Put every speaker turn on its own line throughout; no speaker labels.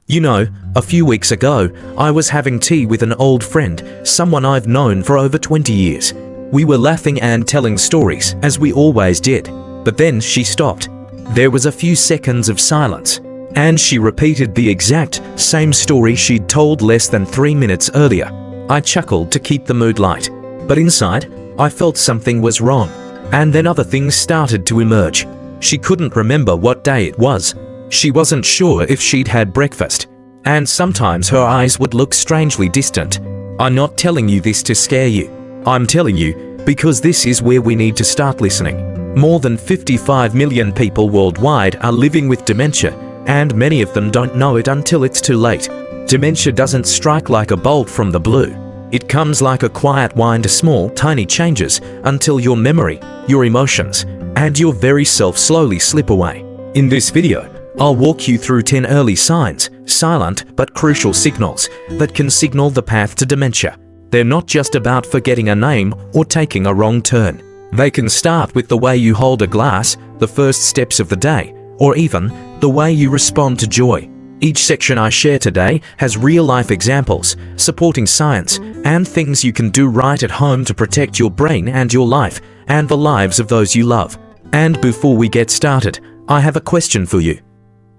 You know, a few weeks ago, I was having tea with an old friend, someone I've known for over 20 years. We were laughing and telling stories, as we always did. But then she stopped. There was a few seconds of silence, and she repeated the exact same story she'd told less than 3 minutes earlier. I chuckled to keep the mood light, but inside, I felt something was wrong. And then other things started to emerge. She couldn't remember what day it was. She wasn't sure if she'd had breakfast. And sometimes her eyes would look strangely distant. I'm not telling you this to scare you. I'm telling you because this is where we need to start listening. More than 55 million people worldwide are living with dementia, and many of them don't know it until it's too late. Dementia doesn't strike like a bolt from the blue. It comes like a quiet wind of small, tiny changes until your memory, your emotions, and your very self slowly slip away. In this video, I'll walk you through 10 early signs, silent but crucial signals that can signal the path to dementia. They're not just about forgetting a name or taking a wrong turn. They can start with the way you hold a glass, the first steps of the day, or even the way you respond to joy. Each section I share today has real-life examples, supporting science, and things you can do right at home to protect your brain and your life, and the lives of those you love. And before we get started, I have a question for you.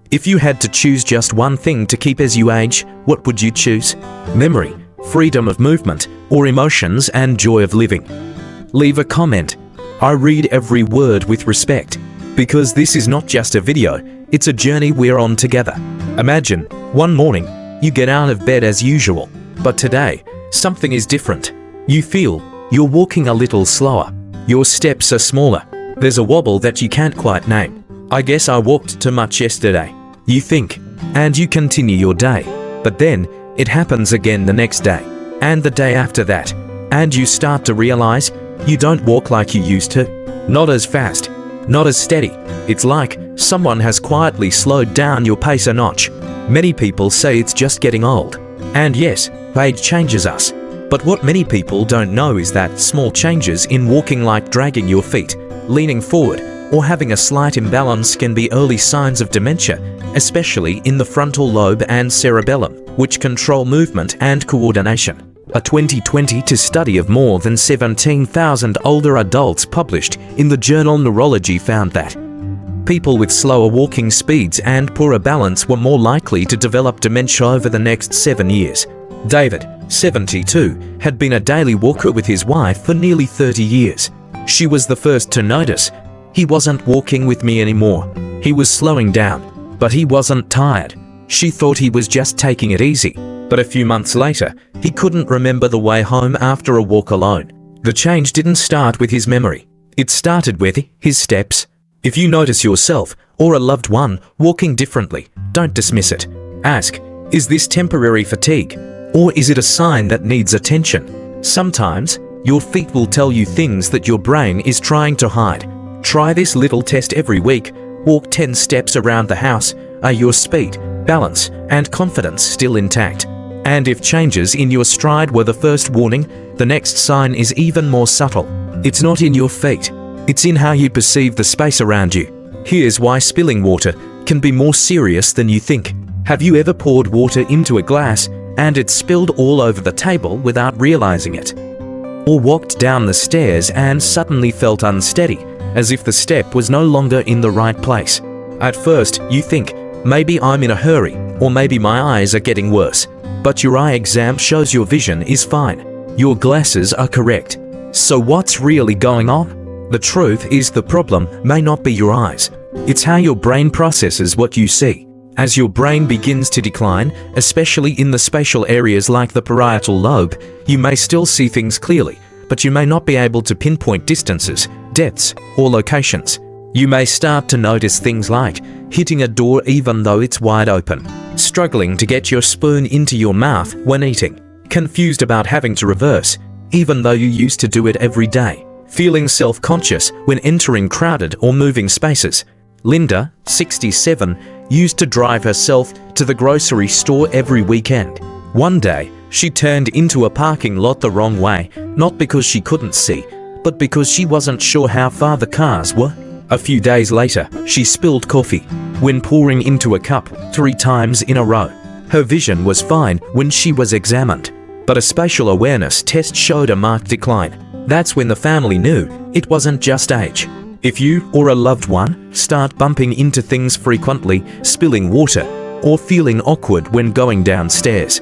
If you had to choose just one thing to keep as you age, what would you choose? Memory, freedom of movement, or emotions and joy of living? Leave a comment. I read every word with respect, because this is not just a video, it's a journey we're on together. Imagine, one morning, you get out of bed as usual, but today, something is different. You feel you're walking a little slower. Your steps are smaller. There's a wobble that you can't quite name. I guess I walked too much yesterday. You think, and you continue your day. But then, it happens again the next day, and the day after that, and you start to realize you don't walk like you used to. Not as fast, not as steady. It's like someone has quietly slowed down your pace a notch. Many people say it's just getting old. And yes, age changes us. But what many people don't know is that small changes in walking, like dragging your feet, leaning forward, or having a slight imbalance, can be early signs of dementia, especially in the frontal lobe and cerebellum, which control movement and coordination. A 2022 study of more than 17,000 older adults published in the journal Neurology found that people with slower walking speeds and poorer balance were more likely to develop dementia over the next 7 years. David, 72, had been a daily walker with his wife for nearly 30 years. She was the first to notice. He wasn't walking with me anymore. He was slowing down, but he wasn't tired. She thought he was just taking it easy. But a few months later, he couldn't remember the way home after a walk alone. The change didn't start with his memory. It started with his steps. If you notice yourself or a loved one walking differently, don't dismiss it. Ask, is this temporary fatigue? Or is it a sign that needs attention? Sometimes, your feet will tell you things that your brain is trying to hide. Try this little test every week. Walk 10 steps around the house. Are your speed, balance, and confidence still intact? And if changes in your stride were the first warning, the next sign is even more subtle. It's not in your feet. It's in how you perceive the space around you. Here's why spilling water can be more serious than you think. Have you ever poured water into a glass and it spilled all over the table without realizing it? Or walked down the stairs and suddenly felt unsteady, as if the step was no longer in the right place? At first, you think, maybe I'm in a hurry, or maybe my eyes are getting worse. But your eye exam shows your vision is fine. Your glasses are correct. So what's really going on? The truth is, the problem may not be your eyes. It's how your brain processes what you see. As your brain begins to decline, especially in the spatial areas like the parietal lobe, you may still see things clearly, but you may not be able to pinpoint distances, depths, or locations. You may start to notice things like hitting a door even though it's wide open, struggling to get your spoon into your mouth when eating, confused about having to reverse, even though you used to do it every day, feeling self-conscious when entering crowded or moving spaces. Linda, 67, used to drive herself to the grocery store every weekend. One day, she turned into a parking lot the wrong way, not because she couldn't see, but because she wasn't sure how far the cars were. A few days later, she spilled coffee when pouring into a cup 3 times in a row. Her vision was fine when she was examined, but a spatial awareness test showed a marked decline. That's when the family knew it wasn't just age. If you or a loved one start bumping into things frequently, spilling water, or feeling awkward when going downstairs,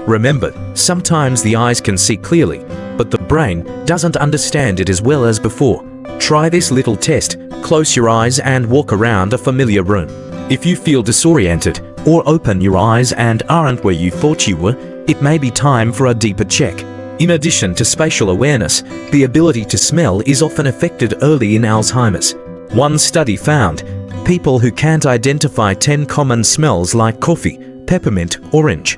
remember, sometimes the eyes can see clearly, but the brain doesn't understand it as well as before. Try this little test. Close your eyes and walk around a familiar room. If you feel disoriented or open your eyes and aren't where you thought you were, it may be time for a deeper check. In addition to spatial awareness, the ability to smell is often affected early in Alzheimer's. One study found people who can't identify 10 common smells like coffee, peppermint, orange,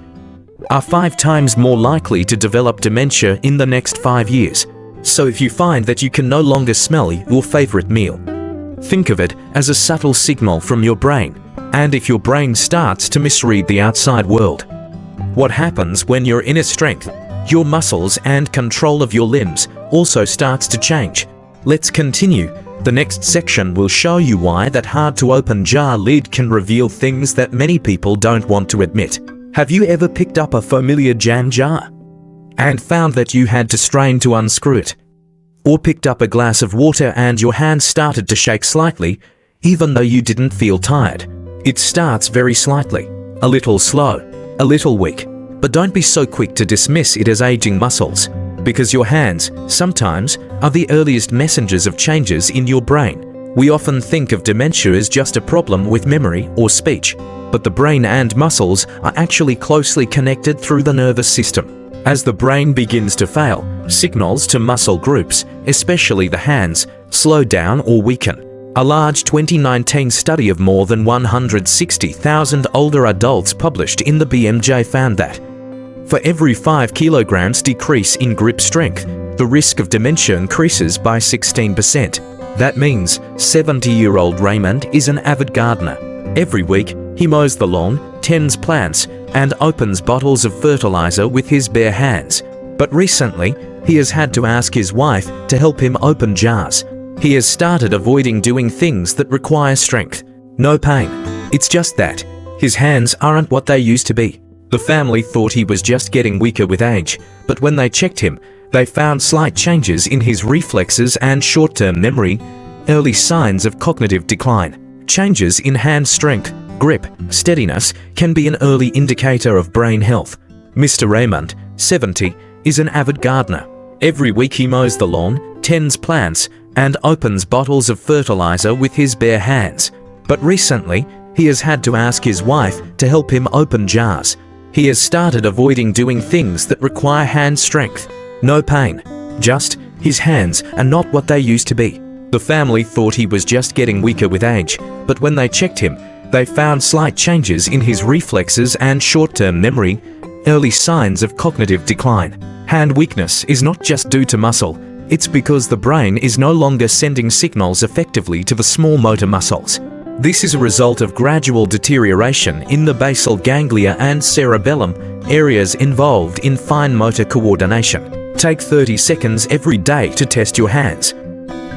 are 5 times more likely to develop dementia in the next 5 years. So if you find that you can no longer smell your favorite meal, think of it as a subtle signal from your brain. And if your brain starts to misread the outside world, what happens when your inner strength, your muscles and control of your limbs also starts to change? Let's continue. The next section will show you why that hard-to-open jar lid can reveal things that many people don't want to admit. Have you ever picked up a familiar jam jar and found that you had to strain to unscrew it? Or picked up a glass of water and your hand started to shake slightly, even though you didn't feel tired? It starts very slightly, a little slow, a little weak. But don't be so quick to dismiss it as aging muscles, because your hands, sometimes, are the earliest messengers of changes in your brain. We often think of dementia as just a problem with memory or speech, but the brain and muscles are actually closely connected through the nervous system. As the brain begins to fail, signals to muscle groups, especially the hands, slow down or weaken. A large 2019 study of more than 160,000 older adults published in the BMJ found that for every 5 kilograms decrease in grip strength, the risk of dementia increases by 16%. That means 70-year-old Raymond is an avid gardener. Every week, he mows the lawn, tends plants, and opens bottles of fertilizer with his bare hands. But recently, he has had to ask his wife to help him open jars. He has started avoiding doing things that require strength. No pain. It's just that his hands aren't what they used to be. The family thought he was just getting weaker with age, but when they checked him, they found slight changes in his reflexes and short-term memory, early signs of cognitive decline. Changes in hand strength, grip, steadiness can be an early indicator of brain health. Mr. Raymond, 70, is an avid gardener. Every week he mows the lawn, tends plants, and opens bottles of fertilizer with his bare hands. But recently, he has had to ask his wife to help him open jars. He has started avoiding doing things that require hand strength. No pain. Just, his hands are not what they used to be. The family thought he was just getting weaker with age, but when they checked him, they found slight changes in his reflexes and short-term memory, early signs of cognitive decline. Hand weakness is not just due to muscle. It's because the brain is no longer sending signals effectively to the small motor muscles. This is a result of gradual deterioration in the basal ganglia and cerebellum, areas involved in fine motor coordination. Take 30 seconds every day to test your hands.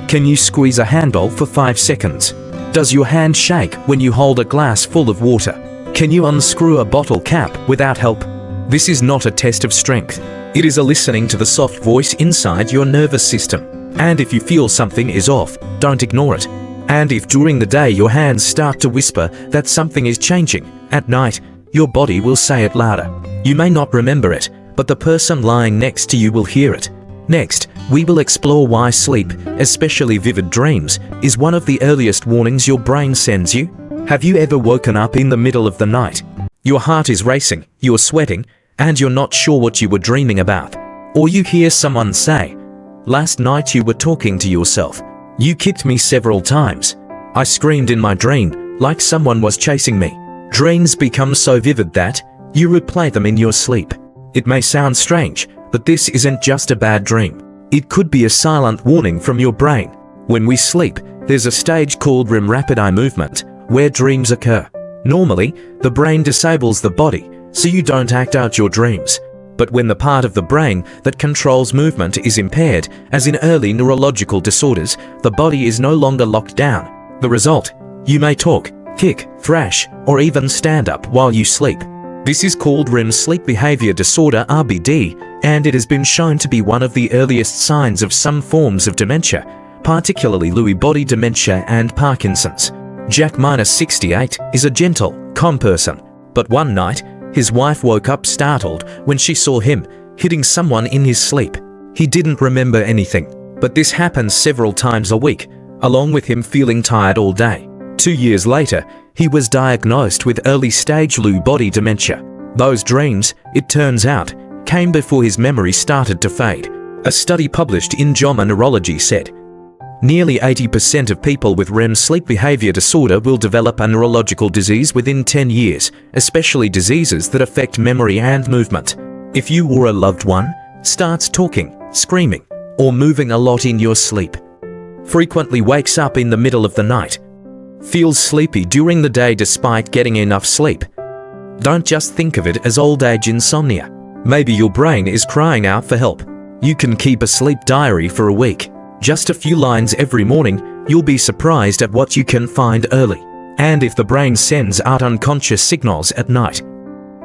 Can you squeeze a handle for 5 seconds? Does your hand shake when you hold a glass full of water? Can you unscrew a bottle cap without help? This is not a test of strength. It is a listening to the soft voice inside your nervous system. And if you feel something is off, don't ignore it. And if during the day your hands start to whisper that something is changing, at night, your body will say it louder. You may not remember it, but the person lying next to you will hear it. Next, we will explore why sleep, especially vivid dreams, is one of the earliest warnings your brain sends you. Have you ever woken up in the middle of the night? Your heart is racing, you're sweating, and you're not sure what you were dreaming about. Or you hear someone say, "Last night you were talking to yourself. You kicked me several times. I screamed in my dream, like someone was chasing me." Dreams become so vivid that you replay them in your sleep. It may sound strange, but this isn't just a bad dream. It could be a silent warning from your brain. When we sleep, there's a stage called REM rapid eye movement, where dreams occur. Normally, the brain disables the body, so you don't act out your dreams. But when the part of the brain that controls movement is impaired, as in early neurological disorders, the body is no longer locked down. The result? You may talk, kick, thrash, or even stand up while you sleep. This is called REM sleep behavior disorder (RBD), and it has been shown to be one of the earliest signs of some forms of dementia, particularly Lewy body dementia and Parkinson's. Jack, 68, is a gentle, calm person, but one night, his wife woke up startled when she saw him hitting someone in his sleep. He didn't remember anything, but this happens several times a week, along with him feeling tired all day. 2 years later, he was diagnosed with early-stage Lewy body dementia. Those dreams, it turns out, came before his memory started to fade. A study published in JAMA Neurology said, nearly 80% of people with REM sleep behavior disorder will develop a neurological disease within 10 years, especially diseases that affect memory and movement. If you or a loved one starts talking, screaming, or moving a lot in your sleep, frequently wakes up in the middle of the night, feels sleepy during the day despite getting enough sleep, don't just think of it as old age insomnia. Maybe your brain is crying out for help. You can keep a sleep diary for a week. Just a few lines every morning, you'll be surprised at what you can find early. And if the brain sends out unconscious signals at night,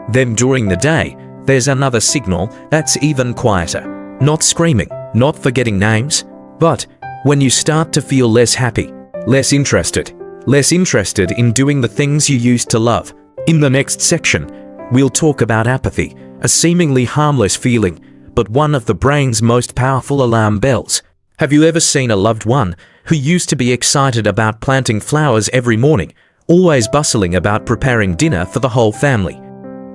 then during the day, there's another signal that's even quieter. Not screaming, not forgetting names, but when you start to feel less happy, less interested in doing the things you used to love. In the next section, we'll talk about apathy, a seemingly harmless feeling, but one of the brain's most powerful alarm bells. Have you ever seen a loved one who used to be excited about planting flowers every morning, always bustling about preparing dinner for the whole family,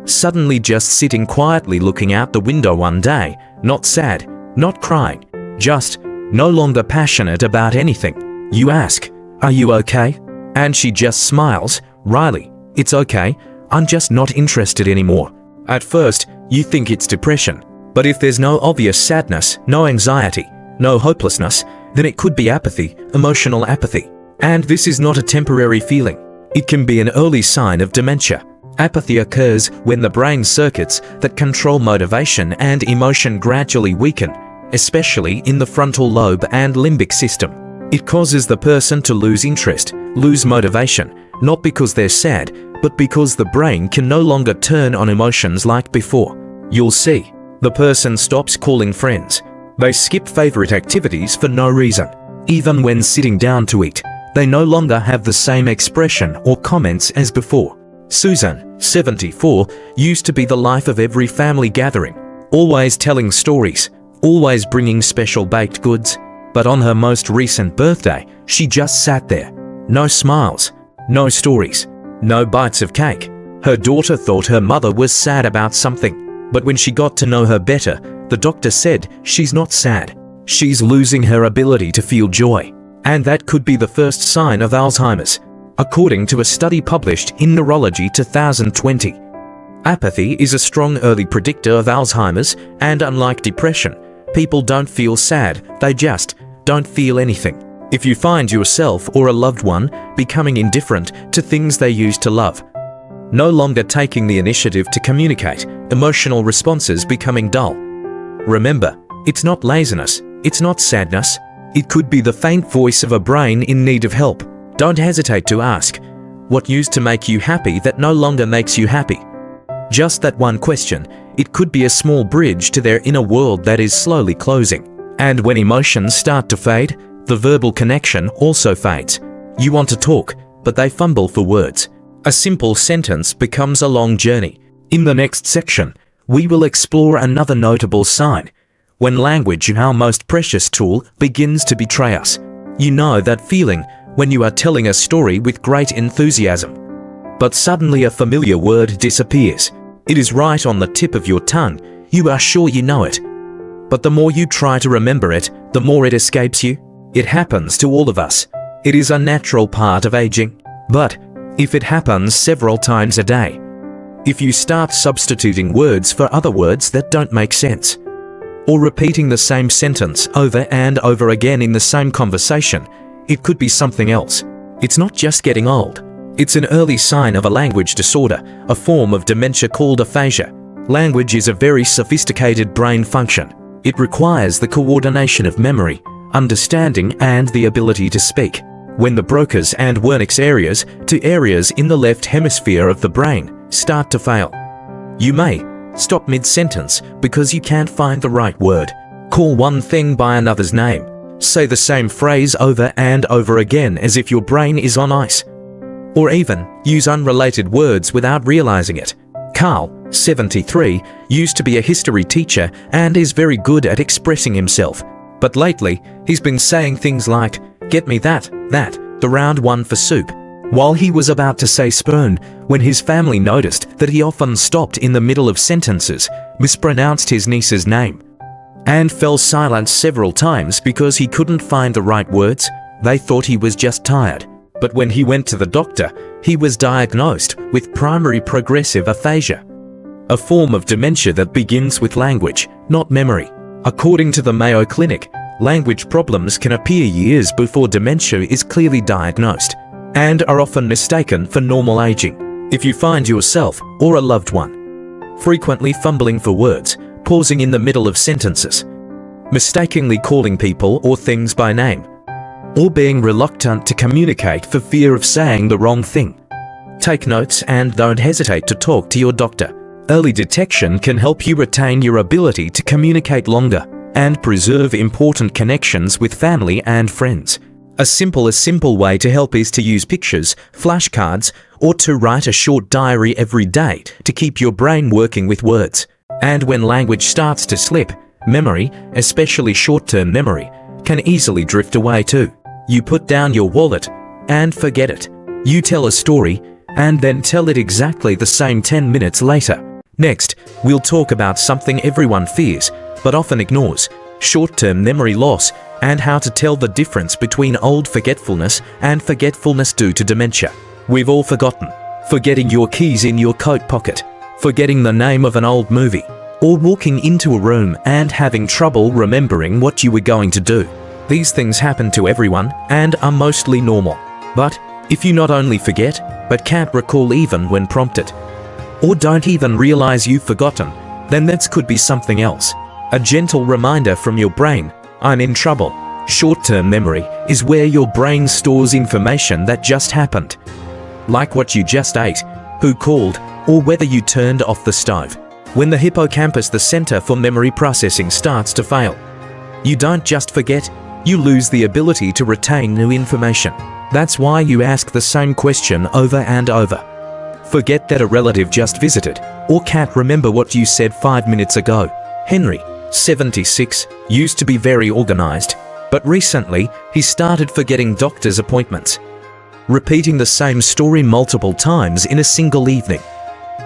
suddenly just sitting quietly looking out the window one day, not sad, not crying, just no longer passionate about anything? You ask, "Are you okay?" And she just smiles, "Riley, it's okay, I'm just not interested anymore." At first, you think it's depression, but if there's no obvious sadness, no anxiety, no hopelessness, then it could be apathy, emotional apathy. And this is not a temporary feeling. It can be an early sign of dementia. Apathy occurs when the brain circuits that control motivation and emotion gradually weaken, especially in the frontal lobe and limbic system. It causes the person to lose interest, lose motivation, not because they're sad, but because the brain can no longer turn on emotions like before. You'll see, the person stops calling friends. They skip favorite activities for no reason. Even when sitting down to eat, they no longer have the same expression or comments as before. Susan, 74, used to be the life of every family gathering, always telling stories, always bringing special baked goods. But on her most recent birthday, she just sat there. No smiles, no stories, no bites of cake. Her daughter thought her mother was sad about something, but when she got to know her better, the doctor said she's not sad. She's losing her ability to feel joy. And that could be the first sign of Alzheimer's, according to a study published in Neurology 2020. Apathy is a strong early predictor of Alzheimer's, and unlike depression, people don't feel sad, they just don't feel anything. If you find yourself or a loved one becoming indifferent to things they used to love, no longer taking the initiative to communicate, emotional responses becoming dull, remember, it's not laziness, it's not sadness. It could be the faint voice of a brain in need of help. Don't hesitate to ask, what used to make you happy that no longer makes you happy? Just that one question, it could be a small bridge to their inner world that is slowly closing. And when emotions start to fade, the verbal connection also fades. You want to talk, but they fumble for words. A simple sentence becomes a long journey. In the next section, we will explore another notable sign. When language, our most precious tool, begins to betray us. You know that feeling when you are telling a story with great enthusiasm, but suddenly a familiar word disappears. It is right on the tip of your tongue. You are sure you know it, but the more you try to remember it, the more it escapes you. It happens to all of us. It is a natural part of aging. But if it happens several times a day, if you start substituting words for other words that don't make sense, or repeating the same sentence over and over again in the same conversation, it could be something else. It's not just getting old. It's an early sign of a language disorder, a form of dementia called aphasia. Language is a very sophisticated brain function. It requires the coordination of memory, understanding, and the ability to speak. When the Broca's and Wernicke's areas, two areas in the left hemisphere of the brain, start to fail, You may stop mid-sentence because you can't find the right word. Call one thing by another's name. Say the same phrase over and over again as if your brain is on ice. Or even use unrelated words without realizing it. Carl, 73, used to be a history teacher and is very good at expressing himself. But lately, he's been saying things like, "Get me that, the round one for soup," while he was about to say spoon, when his family noticed that he often stopped in the middle of sentences, mispronounced his niece's name, and fell silent several times because he couldn't find the right words. They thought he was just tired. But when he went to the doctor, he was diagnosed with primary progressive aphasia, a form of dementia that begins with language, not memory. According to the Mayo Clinic, language problems can appear years before dementia is clearly diagnosed, and are often mistaken for normal aging. If you find yourself or a loved one frequently fumbling for words, pausing in the middle of sentences, mistakenly calling people or things by name, or being reluctant to communicate for fear of saying the wrong thing, take notes and don't hesitate to talk to your doctor. Early detection can help you retain your ability to communicate longer and preserve important connections with family and friends. A simple way to help is to use pictures, flashcards, or to write a short diary every day to keep your brain working with words. And when language starts to slip, memory, especially short-term memory, can easily drift away too. You put down your wallet and forget it. You tell a story and then tell it exactly the same 10 minutes later. Next, we'll talk about something everyone fears but often ignores: short-term memory loss, and how to tell the difference between old forgetfulness and forgetfulness due to dementia. We've all forgotten. Forgetting your keys in your coat pocket, forgetting the name of an old movie, or walking into a room and having trouble remembering what you were going to do. These things happen to everyone and are mostly normal. But if you not only forget, but can't recall even when prompted, or don't even realize you've forgotten, then that could be something else. A gentle reminder from your brain: I'm in trouble. Short-term memory is where your brain stores information that just happened, like what you just ate, who called, or whether you turned off the stove. When the hippocampus, the center for memory processing, starts to fail, you don't just forget, you lose the ability to retain new information. That's why you ask the same question over and over. Forget that a relative just visited, or can't remember what you said 5 minutes ago. Henry, 76, used to be very organized, but recently he started forgetting doctor's appointments, repeating the same story multiple times in a single evening.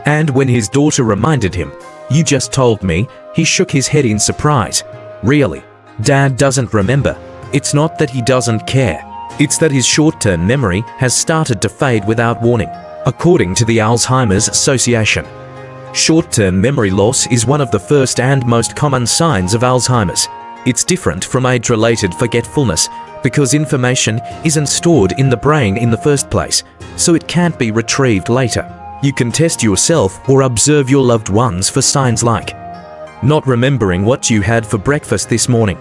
And when his daughter reminded him, "You just told me," he shook his head in surprise. "Really? Dad doesn't remember." It's not that he doesn't care. It's that his short-term memory has started to fade without warning. According to the Alzheimer's Association, short-term memory loss is one of the first and most common signs of Alzheimer's. It's different from age-related forgetfulness because information isn't stored in the brain in the first place, so it can't be retrieved later. You can test yourself or observe your loved ones for signs like not remembering what you had for breakfast this morning,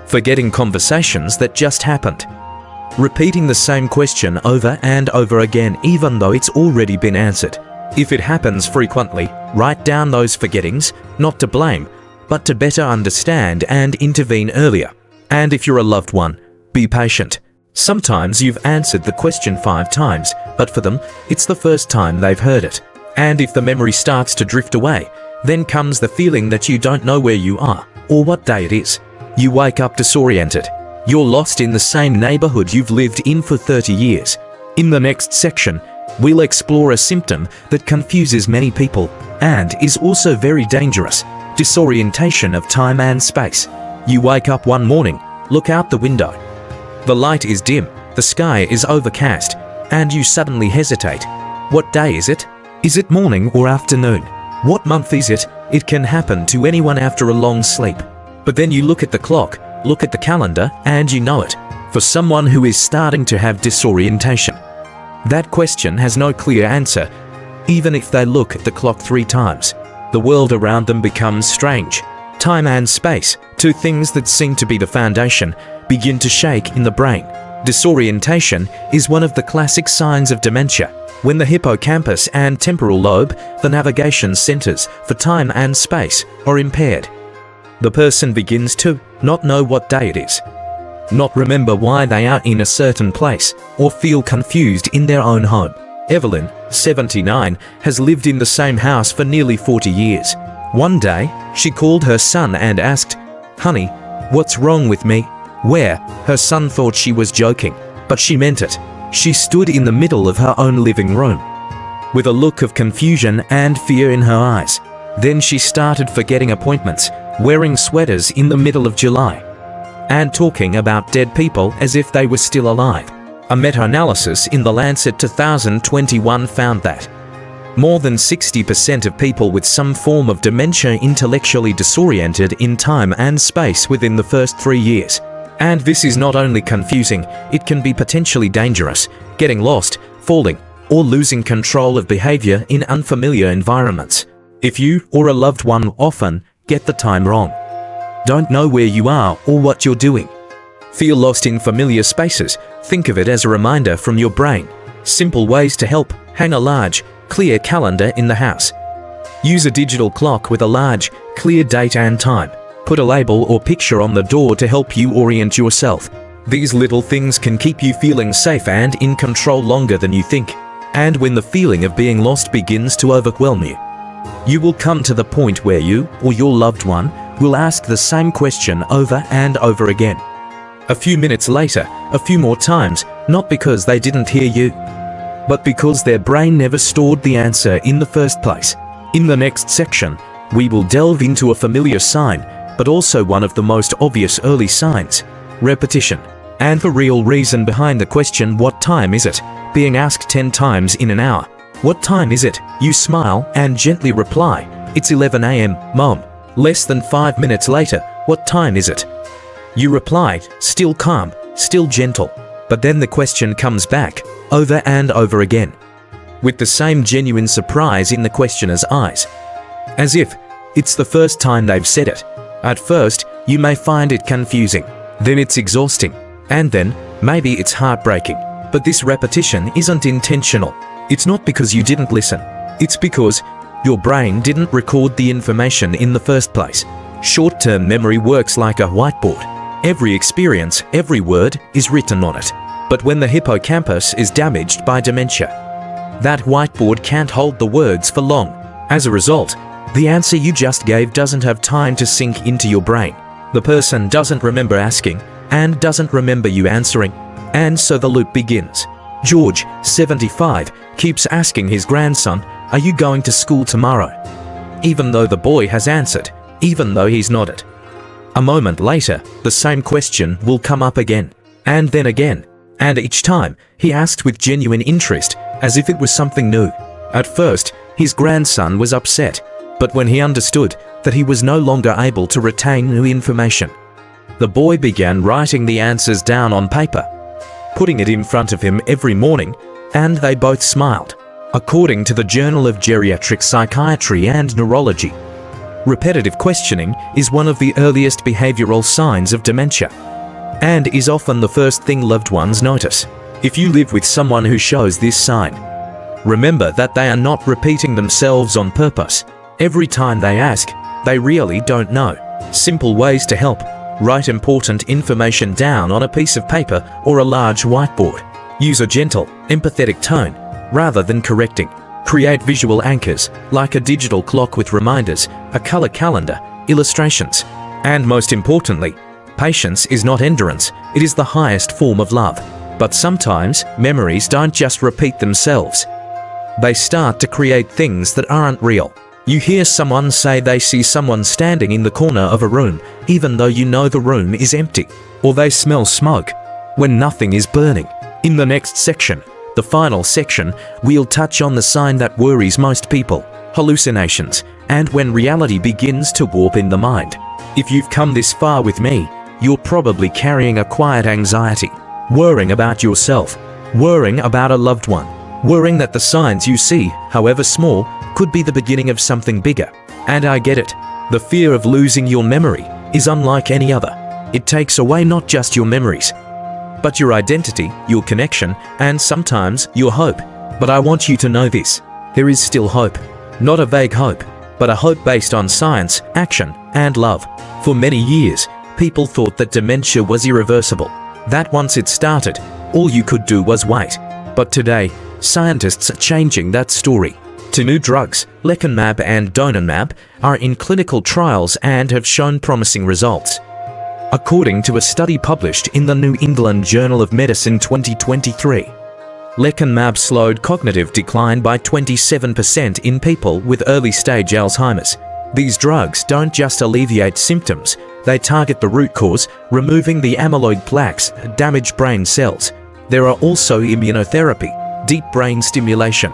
forgetting conversations that just happened, repeating the same question over and over again even though it's already been answered. If it happens frequently, write down those forgettings, not to blame, but to better understand and intervene earlier. And if you're a loved one, be patient. Sometimes you've answered the question 5 times, but for them, it's the first time they've heard it. And if the memory starts to drift away, then comes the feeling that you don't know where you are or what day it is. You wake up disoriented. You're lost in the same neighborhood you've lived in for 30 years. In the next section, we'll explore a symptom that confuses many people and is also very dangerous: disorientation of time and space. You wake up one morning, look out the window. The light is dim, the sky is overcast, and you suddenly hesitate. What day is it? Is it morning or afternoon? What month is it? It can happen to anyone after a long sleep. But then you look at the clock, look at the calendar, and you know it. For someone who is starting to have disorientation, that question has no clear answer. Even if they look at the clock 3 times, the world around them becomes strange. Time and space, 2 things that seem to be the foundation, begin to shake in the brain. Disorientation is one of the classic signs of dementia, when the hippocampus and temporal lobe, the navigation centers for time and space, are impaired. The person begins to not know what day it is, not remember why they are in a certain place, or feel confused in their own home. Evelyn, 79, has lived in the same house for nearly 40 years. One day, she called her son and asked, "Honey, what's wrong with me?" Where, her son thought she was joking, but she meant it. She stood in the middle of her own living room, with a look of confusion and fear in her eyes. Then she started forgetting appointments, wearing sweaters in the middle of July, and talking about dead people as if they were still alive. A meta-analysis in The Lancet 2021 found that more than 60% of people with some form of dementia intellectually disoriented in time and space within the first 3 years. And this is not only confusing, it can be potentially dangerous, getting lost, falling, or losing control of behavior in unfamiliar environments. If you or a loved one often get the time wrong, don't know where you are or what you're doing, feel lost in familiar spaces, think of it as a reminder from your brain. Simple ways to help: hang a large, clear calendar in the house. Use a digital clock with a large, clear date and time. Put a label or picture on the door to help you orient yourself. These little things can keep you feeling safe and in control longer than you think. And when the feeling of being lost begins to overwhelm you, you will come to the point where you or your loved one will ask the same question over and over again. A few minutes later, a few more times, not because they didn't hear you, but because their brain never stored the answer in the first place. In the next section, we will delve into a familiar sign, but also one of the most obvious early signs: repetition. And the real reason behind the question, "What time is it?" being asked 10 times in an hour. "What time is it?" You smile and gently reply, "It's 11 a.m., Mom." Less than 5 minutes later, "What time is it?" You replied, still calm, still gentle. But then the question comes back, over and over again, with the same genuine surprise in the questioner's eyes, as if it's the first time they've said it. At first, you may find it confusing, then it's exhausting, and then maybe it's heartbreaking. But this repetition isn't intentional. It's not because you didn't listen. It's because your brain didn't record the information in the first place. Short-term memory works like a whiteboard. Every experience, every word is written on it. But when the hippocampus is damaged by dementia, that whiteboard can't hold the words for long. As a result, the answer you just gave doesn't have time to sink into your brain. The person doesn't remember asking, and doesn't remember you answering, and so the loop begins. George, 75, keeps asking his grandson, "Are you going to school tomorrow?" Even though the boy has answered, even though he's nodded. A moment later, the same question will come up again, and then again, and each time, he asked with genuine interest, as if it was something new. At first, his grandson was upset, but when he understood that he was no longer able to retain new information, the boy began writing the answers down on paper, putting it in front of him every morning, and they both smiled. According to the Journal of Geriatric Psychiatry and Neurology, repetitive questioning is one of the earliest behavioral signs of dementia, and is often the first thing loved ones notice. If you live with someone who shows this sign, remember that they are not repeating themselves on purpose. Every time they ask, they really don't know. Simple ways to help: write important information down on a piece of paper or a large whiteboard. Use a gentle, empathetic tone rather than correcting. Create visual anchors, like a digital clock with reminders, a color calendar, illustrations. And most importantly, patience is not endurance, it is the highest form of love. But sometimes, memories don't just repeat themselves. They start to create things that aren't real. You hear someone say they see someone standing in the corner of a room, even though you know the room is empty. Or they smell smoke, when nothing is burning. In the next section, the final section, we'll touch on the sign that worries most people: hallucinations, and when reality begins to warp in the mind. If you've come this far with me, you're probably carrying a quiet anxiety, worrying about yourself, worrying about a loved one, worrying that the signs you see, however small, could be the beginning of something bigger. And I get it. The fear of losing your memory is unlike any other. It takes away not just your memories, but your identity, your connection, and sometimes your hope. But I want you to know this. There is still hope. Not a vague hope, but a hope based on science, action, and love. For many years, people thought that dementia was irreversible. That once it started, all you could do was wait. But today, scientists are changing that story. Two new drugs, lecanemab and donanemab, are in clinical trials and have shown promising results. According to a study published in the New England Journal of Medicine 2023, lecanemab slowed cognitive decline by 27% in people with early-stage Alzheimer's. These drugs don't just alleviate symptoms, they target the root cause, removing the amyloid plaques, damaged brain cells. There are also immunotherapy, deep brain stimulation,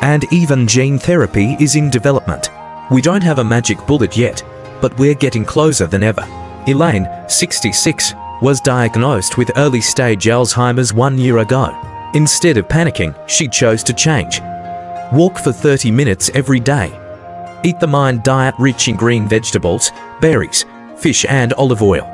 and even gene therapy is in development. We don't have a magic bullet yet, but we're getting closer than ever. Elaine, 66, was diagnosed with early-stage Alzheimer's 1 year ago. Instead of panicking, she chose to change. Walk for 30 minutes every day. Eat the Mind diet rich in green vegetables, berries, fish and olive oil.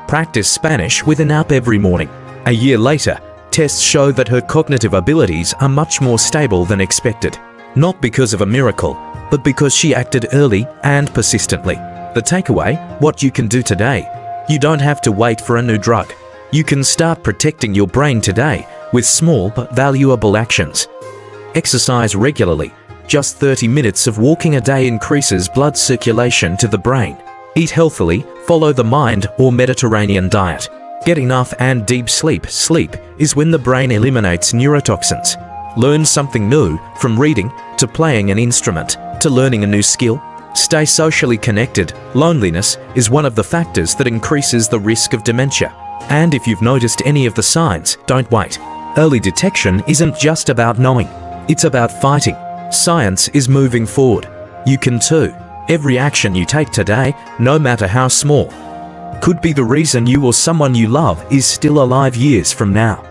Practice Spanish with an app every morning. A year later, tests show that her cognitive abilities are much more stable than expected. Not because of a miracle, but because she acted early and persistently. The takeaway: what you can do today. You don't have to wait for a new drug. You can start protecting your brain today with small but valuable actions. Exercise regularly. Just 30 minutes of walking a day increases blood circulation to the brain. Eat healthily, follow the Mind or Mediterranean diet. Get enough and deep sleep. Sleep is when the brain eliminates neurotoxins. Learn something new, from reading to playing an instrument to learning a new skill. Stay socially connected. Loneliness is one of the factors that increases the risk of dementia. And if you've noticed any of the signs, don't wait. Early detection isn't just about knowing, it's about fighting. Science is moving forward. You can too. Every action you take today, no matter how small, could be the reason you or someone you love is still alive years from now.